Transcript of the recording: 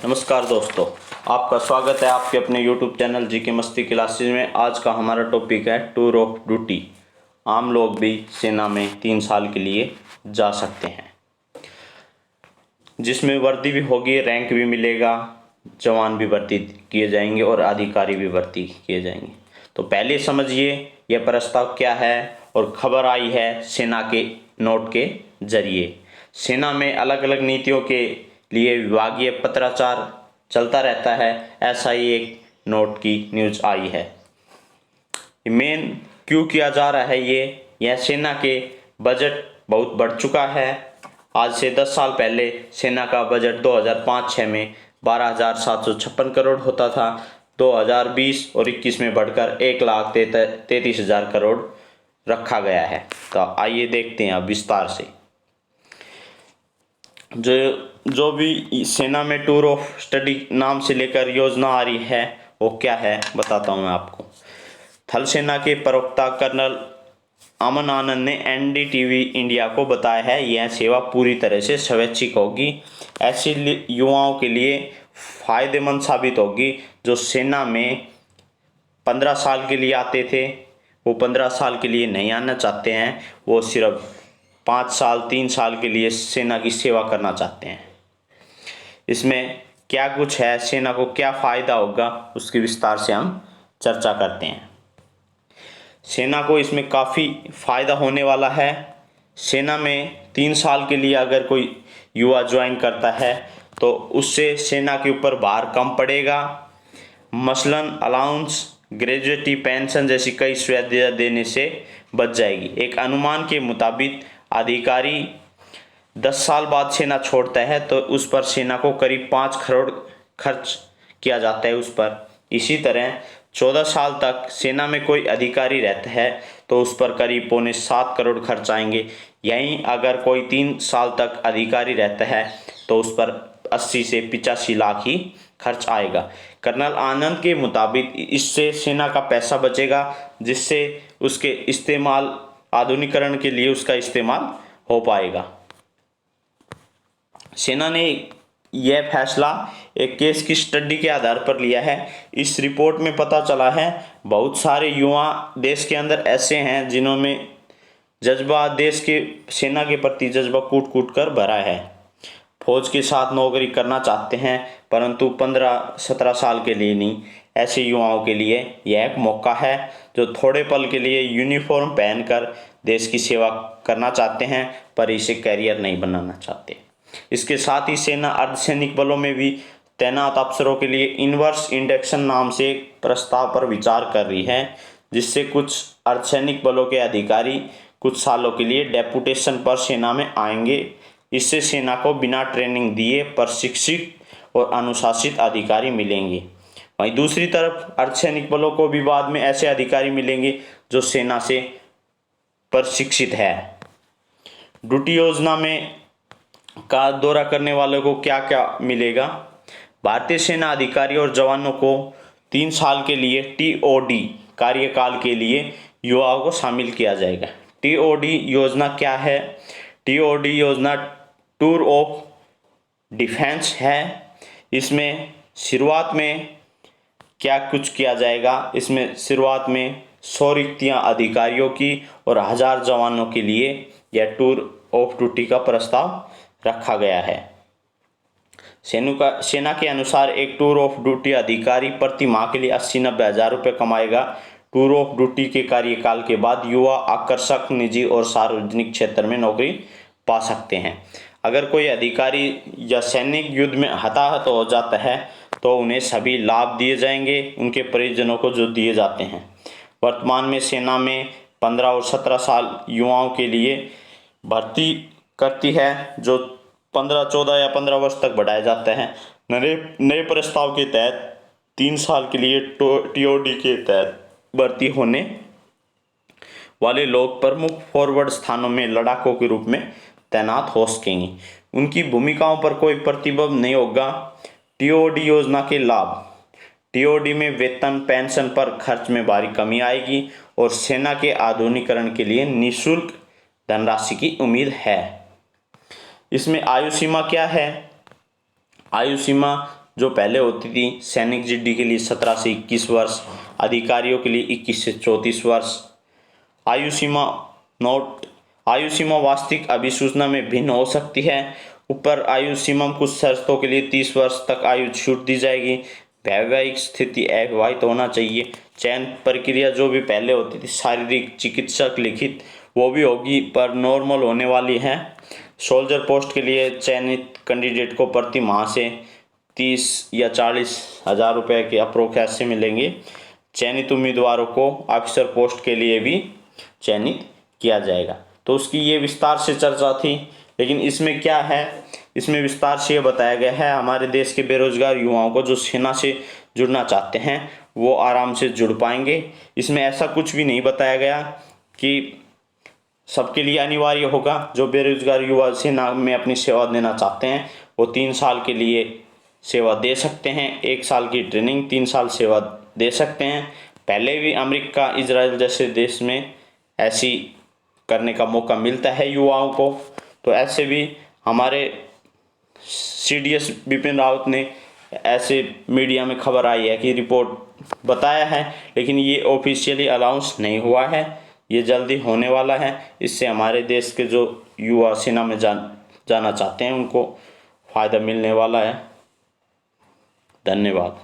नमस्कार दोस्तों, आपका स्वागत है आपके अपने YouTube चैनल जी के मस्ती क्लासेज में। आज का हमारा टॉपिक है टूर ऑफ ड्यूटी। आम लोग भी सेना में 3 साल के लिए जा सकते हैं, जिसमें वर्दी भी होगी, रैंक भी मिलेगा, जवान भी भर्ती किए जाएंगे और अधिकारी भी भर्ती किए जाएंगे। तो पहले समझिए यह प्रस्ताव क्या है और खबर आई है सेना के नोट के जरिए। सेना में अलग अलग नीतियों के लिए विभागीय पत्राचार चलता रहता है, ऐसा ही एक नोट की न्यूज आई है। मेन क्यों किया जा रहा है यह सेना के बजट बहुत बढ़ चुका है। आज से 10 साल पहले सेना का बजट 2005-06 में 12,756 करोड़ होता था। 2020 और 21 में बढ़कर 1,33,000 करोड़ रखा गया है। तो आइए देखते हैं अब विस्तार से जो भी सेना में टूर ऑफ स्टडी नाम से लेकर योजना आ रही है वो क्या है बताता हूँ मैं आपको। थल सेना के प्रवक्ता कर्नल अमन आनंद ने एनडीटीवी इंडिया को बताया है यह सेवा पूरी तरह से स्वैच्छिक होगी। ऐसे युवाओं के लिए फायदेमंद साबित होगी जो सेना में 15 साल के लिए आते थे, वो 15 साल के लिए नहीं आना चाहते हैं, वो सिर्फ 5 साल 3 साल के लिए सेना की सेवा करना चाहते हैं। इसमें क्या कुछ है, सेना को क्या फ़ायदा होगा, उसके विस्तार से हम चर्चा करते हैं। सेना को इसमें काफ़ी फ़ायदा होने वाला है। सेना में 3 साल के लिए अगर कोई युवा ज्वाइन करता है तो उससे सेना के ऊपर भार कम पड़ेगा। मसलन अलाउंस, ग्रेजुएटी पेंशन जैसी कई सुविधाएं देने से बच जाएगी। एक अनुमान के मुताबिक अधिकारी 10 साल बाद सेना छोड़ता है तो उस पर सेना को करीब 5 करोड़ खर्च किया जाता है उस पर। इसी तरह 14 साल तक सेना में कोई अधिकारी रहता है तो उस पर करीब 6.25 करोड़ खर्च आएंगे। यहीं अगर कोई 3 साल तक अधिकारी रहता है तो उस पर 80 से 85 लाख ही खर्च आएगा। कर्नल आनंद के मुताबिक इससे सेना का पैसा बचेगा, जिससे उसके इस्तेमाल आधुनिकीकरण के लिए उसका इस्तेमाल हो पाएगा। सेना ने यह फैसला एक केस की स्टडी के आधार पर लिया है। इस रिपोर्ट में पता चला है बहुत सारे युवा देश के अंदर ऐसे हैं जिन्होंने जज्बा देश के सेना के प्रति जज्बा कूट कूट कर भरा है। फौज के साथ नौकरी करना चाहते हैं परंतु 15-17 साल के लिए नहीं। ऐसे युवाओं के लिए यह एक मौका है जो थोड़े पल के लिए यूनिफॉर्म पहनकर देश की सेवा करना चाहते हैं पर इसे कैरियर नहीं बनाना चाहते। इसके साथ ही सेना अर्धसैनिक बलों में भी तैनात अफसरों के लिए इनवर्स इंडक्शन नाम से एक प्रस्ताव पर विचार कर रही है, जिससे कुछ अर्धसैनिक बलों के अधिकारी कुछ सालों के लिए डेपुटेशन पर सेना में आएंगे। इससे सेना को बिना ट्रेनिंग दिए प्रशिक्षित और अनुशासित अधिकारी मिलेंगे। वहीं दूसरी तरफ अर्धसैनिक बलों को भी बाद में ऐसे अधिकारी मिलेंगे जो सेना से प्रशिक्षित है। ड्यूटी योजना में का दौरा करने वालों को क्या क्या मिलेगा। भारतीय सेना अधिकारी और जवानों को 3 साल के लिए टीओडी कार्यकाल के लिए युवाओं को शामिल किया जाएगा। टीओडी योजना क्या है? टीओडी योजना टूर ऑफ डिफेंस है। इसमें शुरुआत में क्या कुछ किया जाएगा, इसमें शुरुआत में 100 रिक्तियाँ अधिकारियों की और 1000 जवानों के लिए यह टूर ऑफ ड्यूटी का प्रस्ताव रखा गया है। सेना के अनुसार एक टूर ऑफ ड्यूटी अधिकारी प्रति माह के लिए 80-90 हज़ार रुपये कमाएगा। टूर ऑफ ड्यूटी के कार्यकाल के बाद युवा आकर्षक निजी और सार्वजनिक क्षेत्र में नौकरी पा सकते हैं। अगर कोई अधिकारी या सैनिक युद्ध में हताहत हो जाता है तो उन्हें सभी लाभ दिए जाएंगे, उनके परिजनों को जो दिए जाते हैं। वर्तमान में सेना में 15 और 17 साल युवाओं के लिए भर्ती करती है, जो 14 या 15 वर्ष तक बढ़ाया जाता है। नए प्रस्ताव के तहत 3 साल के लिए टीओडी के तहत भर्ती होने वाले लोग प्रमुख फॉरवर्ड स्थानों में लड़ाकों के रूप में तैनात हो सकेंगे। उनकी भूमिकाओं पर कोई प्रतिबंध नहीं होगा। टीओडी योजना के लाभ: टीओडी में वेतन पेंशन पर खर्च में भारी कमी आएगी और सेना के आधुनिकीकरण के लिए निःशुल्क धनराशि की उम्मीद है। इसमें आयु सीमा क्या है? आयु सीमा जो पहले होती थी सैनिक जीडी के लिए 17 से 21 वर्ष, अधिकारियों के लिए 21 से 34 वर्ष। आयु सीमा नोट, आयु सीमा वास्तविक अभिसूचना में भिन्न हो सकती है। ऊपर आयु सीमा में कुछ शर्तों के लिए 30 वर्ष तक आयु छूट दी जाएगी। वैवाहिक स्थिति अविवाहित होना चाहिए। चयन प्रक्रिया जो भी पहले होती थी शारीरिक चिकित्सक लिखित, वो भी होगी पर नॉर्मल होने वाली है। सोल्जर पोस्ट के लिए चयनित कैंडिडेट को प्रति माह से 30 या 40 हज़ार रुपये के अप्रोक्स ऐसे मिलेंगे। चयनित उम्मीदवारों को ऑफिसर पोस्ट के लिए भी चयनित किया जाएगा। तो उसकी ये विस्तार से चर्चा थी। लेकिन इसमें क्या है, इसमें विस्तार से ये बताया गया है हमारे देश के बेरोजगार युवाओं को जो सेना से जुड़ना चाहते हैं वो आराम से जुड़ पाएंगे। इसमें ऐसा कुछ भी नहीं बताया गया कि सबके लिए अनिवार्य होगा। जो बेरोजगार युवा सेना में अपनी सेवा देना चाहते हैं वो 3 साल के लिए सेवा दे सकते हैं। 1 साल की ट्रेनिंग, 3 साल सेवा दे सकते हैं। पहले भी अमेरिका, इजराइल जैसे देश में ऐसी करने का मौका मिलता है युवाओं को। तो ऐसे भी हमारे CDS बिपिन रावत ने ऐसे मीडिया में खबर आई है कि रिपोर्ट बताया है, लेकिन ये ऑफिशियली अनाउंस नहीं हुआ है। ये जल्दी होने वाला है। इससे हमारे देश के जो युवा सेना में जाना चाहते हैं उनको फ़ायदा मिलने वाला है। धन्यवाद।